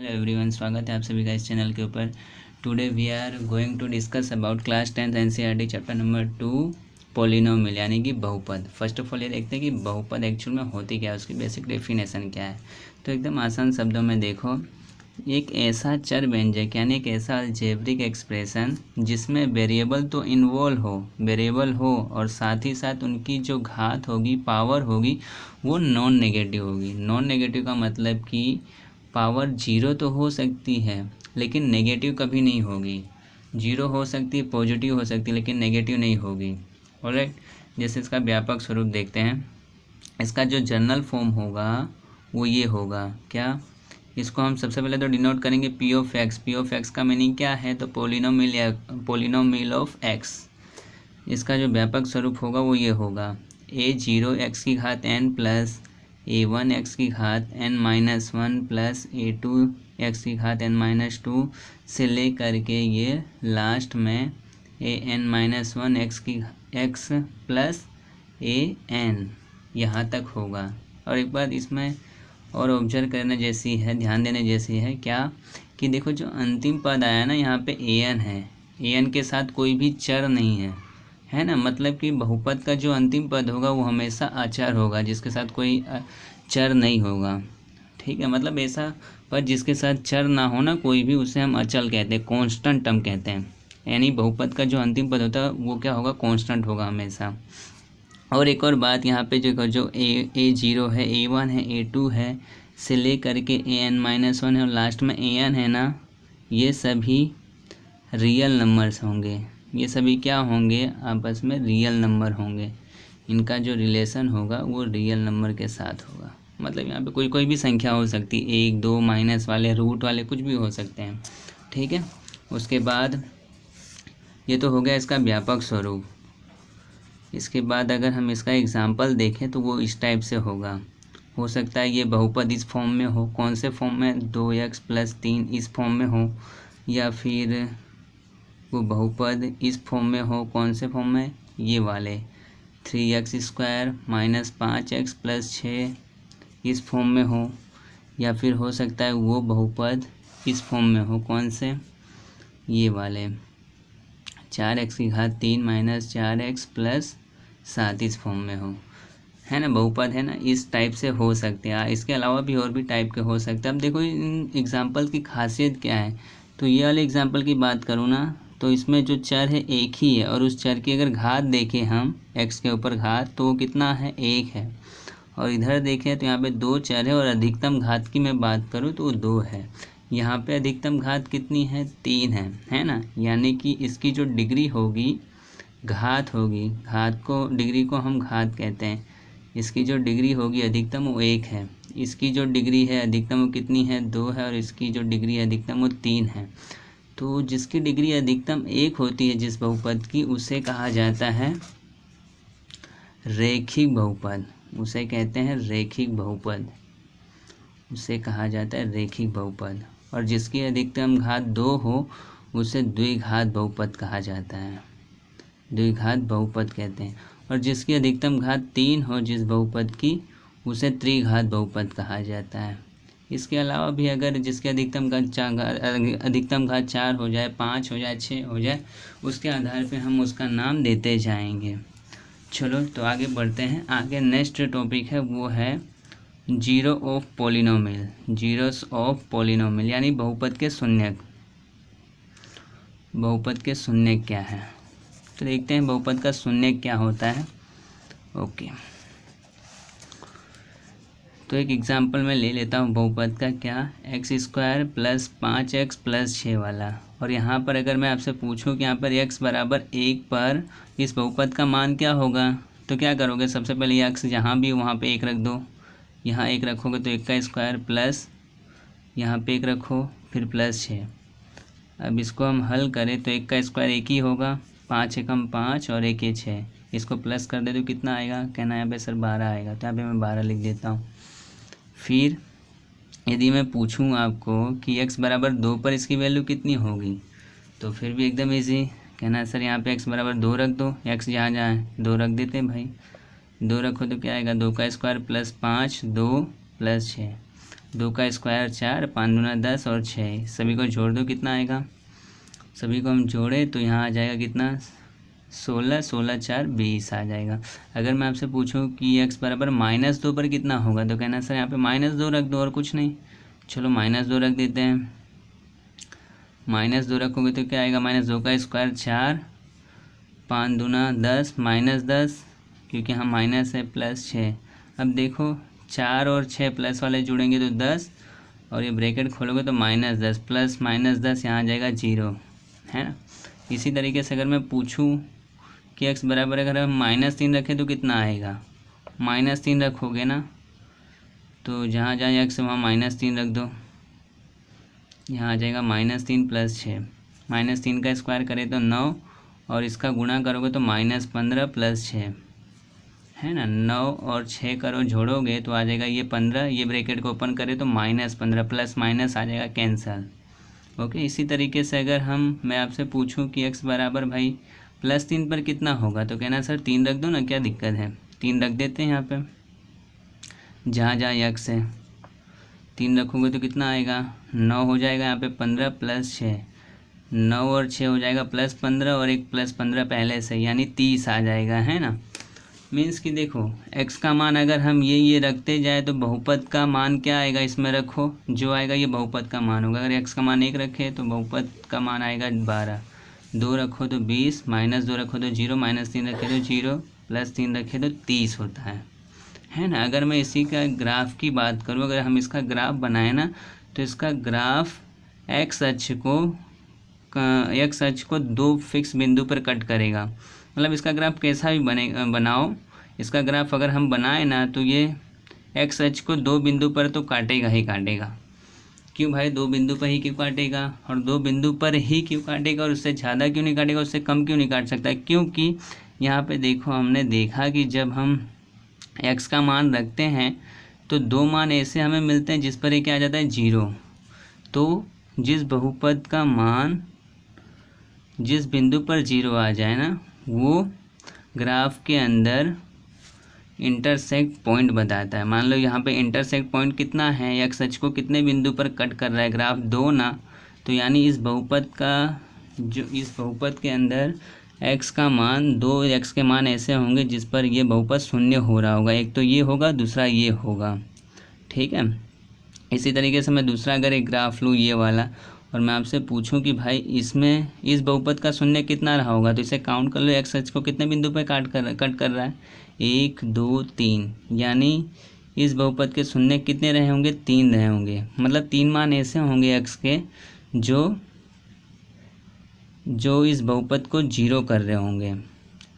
Hello everyone, स्वागत है आप सभी का इस चैनल के ऊपर। Today we are going to discuss about class 10th NCERT chapter number 2 polynomial यानी कि बहुपद। फर्स्ट ऑफ ऑल ये देखते हैं कि बहुपद एक्चुअल में होती क्या है, उसकी बेसिक डेफिनेशन क्या है। तो एकदम आसान शब्दों में देखो, एक ऐसा चर व्यंजक यानी एक ऐसा अलजेब्रिक एक्सप्रेशन जिसमें वेरिएबल तो वेरिएबल हो और साथ ही साथ उनकी जो घात होगी, पावर होगी, वो नॉन नेगेटिव होगी। नॉन नेगेटिव का मतलब कि पावर जीरो तो हो सकती है लेकिन नेगेटिव कभी नहीं होगी। जीरो हो सकती है, पॉजिटिव हो सकती है, लेकिन नेगेटिव नहीं होगी। ऑलराइट, जैसे इसका व्यापक स्वरूप देखते हैं। इसका जो जनरल फॉर्म होगा वो ये होगा, क्या? इसको हम सबसे पहले तो डिनोट करेंगे P of x. P of x का मीनिंग क्या है? तो पोलिनोमियल ऑफ एक्स। इसका जो व्यापक स्वरूप होगा वो ये होगा, a0 एक्स की घात n प्लस a1 एक्स की घात n-1 प्लस a2 एक्स की घात n-2 से ले करके ये लास्ट में an-1 एक्स प्लस an यहाँ तक होगा। और एक बात इसमें और ऑब्जर्व करने जैसी है, ध्यान देने जैसी है, क्या कि देखो जो अंतिम पद आया ना यहाँ पे an है, an के साथ कोई भी चर नहीं है ना। मतलब कि बहुपद का जो अंतिम पद होगा वो हमेशा अचर होगा, जिसके साथ कोई चर नहीं होगा। ठीक है, मतलब ऐसा पद जिसके साथ चर ना हो ना कोई भी, उसे हम अचल कहते हैं, कांस्टेंट टर्म कहते हैं। यानी बहुपद का जो अंतिम पद होता है वो क्या होगा? कांस्टेंट होगा हमेशा। और एक और बात यहाँ पे जो a0 है, a1 है, a2 है से ले करके an-1 है और लास्ट में an है ना, ये सभी रियल नंबर्स होंगे। ये सभी क्या होंगे? आपस में रियल नंबर होंगे। इनका जो रिलेशन होगा वो रियल नंबर के साथ होगा। मतलब यहाँ पे कोई भी संख्या हो सकती है, 1 2 माइनस वाले, रूट वाले, कुछ भी हो सकते हैं। ठीक है, उसके बाद ये तो हो गया इसका व्यापक स्वरूप। इसके बाद अगर हम इसका एग्जाम्पल देखें तो वो इस टाइप से होगा। हो सकता है ये बहुपद इस फॉर्म में हो। कौन से फॉर्म में? 2x + 3 इस फॉर्म में हो, या फिर वो बहुपद इस फॉर्म में हो। कौन से फॉर्म में? ये वाले 3x² - 5x + 6 इस फॉर्म में हो, या फिर हो सकता है वो बहुपद इस फॉर्म में हो। कौन से? ये वाले 4x की घात 3 - 4x + 7 इस फॉर्म में हो, है ना। बहुपद है ना, इस टाइप से हो सकते हैं। इसके अलावा भी और भी टाइप के हो सकते हैं। अब देखो इन एग्जाम्पल की खासियत क्या है। तो ये वाले एग्जाम्पल की बात करूँ ना, तो इसमें जो चर है एक ही है, और उस चर की अगर घात देखें हम, x के ऊपर घात, तो वो कितना है? 1 है। और इधर देखें तो यहाँ पे 2 चर है, और अधिकतम घात की मैं बात करूँ तो वो 2 है। यहाँ पे अधिकतम घात कितनी है? 3 है ना। यानी कि इसकी जो डिग्री होगी, घात होगी, घात को, डिग्री को हम घात कहते हैं। इसकी जो डिग्री होगी अधिकतम वो 1 है। इसकी जो डिग्री है अधिकतम वो कितनी है? 2 है। और इसकी जो डिग्री है अधिकतम वो 3 है। तो जिसकी डिग्री अधिकतम 1 होती है जिस बहुपद की, उसे कहा जाता है रैखिक बहुपद। उसे कहते हैं रैखिक बहुपद। उसे कहा जाता है रैखिक बहुपद। और जिसकी अधिकतम घात 2 हो उसे द्विघात बहुपद कहा जाता है। द्विघात बहुपद कहते हैं। और जिसकी अधिकतम घात 3 हो जिस बहुपद की, उसे त्रिघात बहुपद कहा जाता है। इसके अलावा भी अगर जिसकी अधिकतम घात 4 हो जाए, 5 हो जाए, 6 हो जाए, उसके आधार पे हम उसका नाम देते जाएंगे। चलो तो आगे बढ़ते हैं। आगे नेक्स्ट टॉपिक है वो है zero of polynomial. Zeros of polynomial यानी बहुपद के शून्यक। बहुपद के शून्यक क्या है? तो देखते हैं बहुपद का शून्यक क्या होता है। ओके, तो एक एग्जांपल मैं ले लेता हूँ बहुपद का, क्या? x² + 5x + 6 वाला। और यहाँ पर अगर मैं आपसे पूछूं कि यहाँ पर x = 1 पर इस बहुपद का मान क्या होगा, तो क्या करोगे? सबसे पहले x जहाँ भी वहाँ पे 1 रख दो। यहाँ 1 रखोगे तो 1 का स्क्वायर प्लस यहाँ पे 1 रखो, फिर +6। अब इसको हम हल करें तो 1 का स्क्वायर 1 ही होगा, 5 एकम 5 और 1 6। इसको प्लस कर दे तो कितना आएगा? कहना है यहाँ पे सर 12 आएगा, तो यहाँ पे मैं 12 लिख देता हूँ। फिर यदि मैं पूछूं आपको कि x = 2 पर इसकी वैल्यू कितनी होगी, तो फिर भी एकदम इजी। कहना है सर यहाँ पे x = 2 रख दो, x जहाँ जहाँ है 2 रख देते हैं भाई। 2 रखो तो क्या आएगा? 2 का स्क्वायर + 5, 2 + 6। 2 का स्क्वायर 4, 5 दूना 10 और 6, सभी को जोड़ दो कितना आएगा। सभी को हम जोड़े तो यहाँ आ जाएगा कितना 16, 16 4 20 आ जाएगा। अगर मैं आपसे पूछूं कि x बराबर -2 पर कितना होगा तो कहना सर यहाँ पे -2 रख दो और कुछ नहीं। चलो -2 रख देते हैं। -2 रखोगे तो क्या आएगा, -2 का स्क्वायर 4, 5 दूना 10 -10, क्योंकि यहाँ माइनस है प्लस 6। अब देखो 4 और 6 प्लस वाले जुड़ेंगे तो 10 और ये ब्रैकेट खोलोगे तो -10 प्लस -10 यहाँ आ जाएगा 0, है ना। इसी तरीके से अगर मैं पूछूं कि x बराबर अगर हम -3 रखें तो कितना आएगा, -3 रखोगे ना तो जहाँ जहाँ x वहाँ -3 रख दो, यहाँ आ जाएगा -3 प्लस 6। -3 का स्क्वायर करें तो 9 और इसका गुणा करोगे तो -15 प्लस 6, है ना। 9 और 6 करो जोड़ोगे तो आ जाएगा ये 15, ये ब्रैकेट को ओपन करें तो -15 प्लस माइनस आ जाएगा कैंसल। ओके, इसी तरीके से अगर मैं आपसे पूछूं कि x बराबर भाई +3 पर कितना होगा तो कहना सर 3 रख दो ना, क्या दिक्कत है, 3 रख देते हैं यहाँ पे। जहाँ जहाँ x है 3 रखोगे तो कितना आएगा 9 हो जाएगा, यहाँ पे 15 प्लस 6, 9 और 6 हो जाएगा +15 और एक +15 पहले से यानी 30 आ जाएगा, है ना। मीन्स कि देखो x का मान अगर हम ये रखते जाए तो बहुपद का मान क्या आएगा, इसमें रखो जो आएगा ये बहुपद का मान होगा। अगर x का मान 1 रखे तो बहुपद का मान आएगा 12, 2 रखो तो 20, -2 रखो तो 0, -3 रखे तो 0, +3 रखे तो 30 होता है ना। अगर मैं इसी का ग्राफ की बात करूँ, अगर हम इसका ग्राफ बनाए ना तो इसका ग्राफ x अक्ष को 2 फिक्स बिंदु पर कट करेगा। मतलब इसका ग्राफ कैसा भी बनाओ, इसका ग्राफ अगर हम बनाए ना तो ये x अक्ष को 2 बिंदु पर तो काटेगा ही काटेगा। क्यों भाई 2 बिंदु पर ही क्यों काटेगा, और 2 बिंदु पर ही क्यों काटेगा और उससे ज़्यादा क्यों नहीं काटेगा, उससे कम क्यों नहीं काट सकता। क्योंकि यहाँ पे देखो हमने देखा कि जब हम x का मान रखते हैं तो 2 मान ऐसे हमें मिलते हैं जिस पर ये क्या आ जाता है 0। तो जिस बहुपद का मान जिस बिंदु पर 0 आ जाए ना वो ग्राफ के अंदर इंटरसेक्ट पॉइंट बताता है। मान लो यहाँ पे इंटरसेक्ट पॉइंट कितना है, x अक्ष को कितने बिंदु पर कट कर रहा है ग्राफ 2 ना, तो यानी इस बहुपद के अंदर x का मान 2x के मान ऐसे होंगे जिस पर ये बहुपद शून्य हो रहा होगा। एक तो ये होगा, दूसरा ये होगा, ठीक है। इसी तरीके से मैं दूसरा अगर एक ग्राफ लूँ ये वाला और मैं आपसे पूछूं कि भाई इसमें इस बहुपद का शून्य कितना रहा होगा तो इसे काउंट कर लो, x अक्ष को कितने बिंदु पर कट कर रहा है 1 2 3, यानी इस बहुपद के शून्य कितने रहे होंगे 3 रहे होंगे। मतलब 3 मान ऐसे होंगे x के जो इस बहुपद को 0 कर रहे होंगे,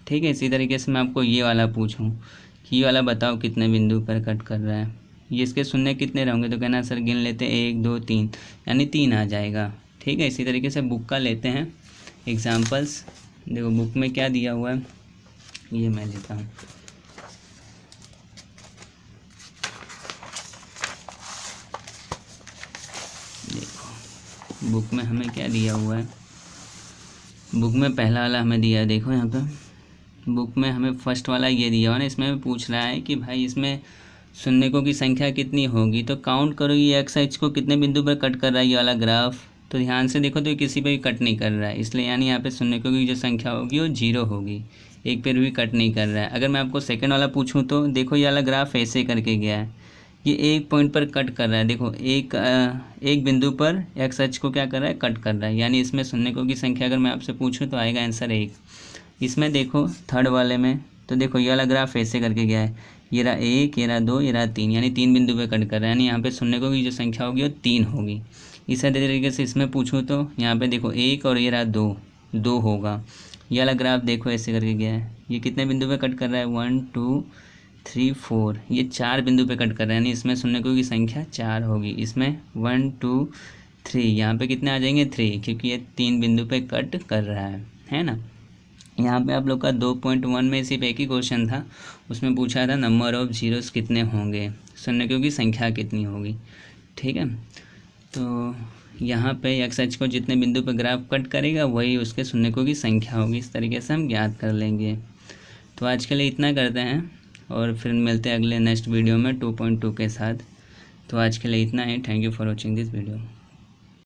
ठीक है। इसी तरीके से मैं आपको ये वाला पूछूं कि ये वाला बताओ कितने बिंदु पर कट कर रहा है, ये इसके शून्य कितने रहेंगे तो कहना सर गिन लेते हैं 1 2 3, यानी 3 आ जाएगा, ठीक है। इसी तरीके से बुक का लेते हैं एग्जांपल्स। देखो बुक में क्या दिया हुआ है, ये मैं लेता हूँ। देखो बुक में हमें क्या दिया हुआ है, बुक में पहला वाला हमें दिया है, देखो यहाँ पे बुक में हमें फर्स्ट वाला ये दिया हुआ ना, इसमें पूछ रहा है कि भाई इसमें शून्यकों की संख्या कितनी होगी, तो काउंट करो ये x अक्ष को कितने बिंदु पर कट कर रहा है ये वाला ग्राफ। तो ध्यान से देखो तो ये किसी पे भी कट नहीं कर रहा है, इसलिए यानी यहाँ पे शून्यकों की जो संख्या होगी वो 0 होगी, एक पर भी कट नहीं कर रहा है। अगर मैं आपको सेकंड वाला पूछूं तो देखो ये वाला ग्राफ ऐसे करके गया है, ये एक पॉइंट पर कट कर रहा है। देखो एक बिंदु पर x अक्ष को क्या कर रहा है कट कर रहा है, यानी इसमें शून्यकों की संख्या अगर मैं आपसे पूछूँ तो आएगा आंसर 1। इसमें देखो थर्ड वाले में तो देखो ये वाला ग्राफ ऐसे करके गया है, ये रहा 1, ये रहा 2, ये रहा 3, यानी 3 बिंदु पे कट कर रहा है, यानी यहाँ पे शून्यकों की जो संख्या होगी वो 3 होगी। इसी तरीके से इसमें पूछूँ तो यहाँ पे देखो 1 और ये रहा 2 होगा। ये वाला ग्राफ देखो ऐसे करके गया है, ये कितने बिंदु पे कट कर रहा है 1 2 3 4, ये 4 बिंदु पे कट कर रहा है, यानी इसमें शून्यकों की संख्या 4 होगी। इसमें 1 2 3, यहाँ पे कितने आ जाएंगे 3, क्योंकि ये 3 बिंदु पे कट कर रहा है ना। यहाँ पे आप लोग का 2.1 में सिर्फ एक ही क्वेश्चन था, उसमें पूछा था नंबर ऑफ जीरोस कितने होंगे, शून्यकों की संख्या कितनी होगी, ठीक है। तो यहाँ पे x अक्ष को जितने बिंदु पर ग्राफ कट करेगा वही उसके शून्यकों की संख्या होगी। इस तरीके से हम ज्ञात कर लेंगे। तो आज के लिए इतना करते हैं और फिर मिलते हैं अगले नेक्स्ट वीडियो में 2.2 के साथ। तो आज के लिए इतना ही। Thank you for watching this video.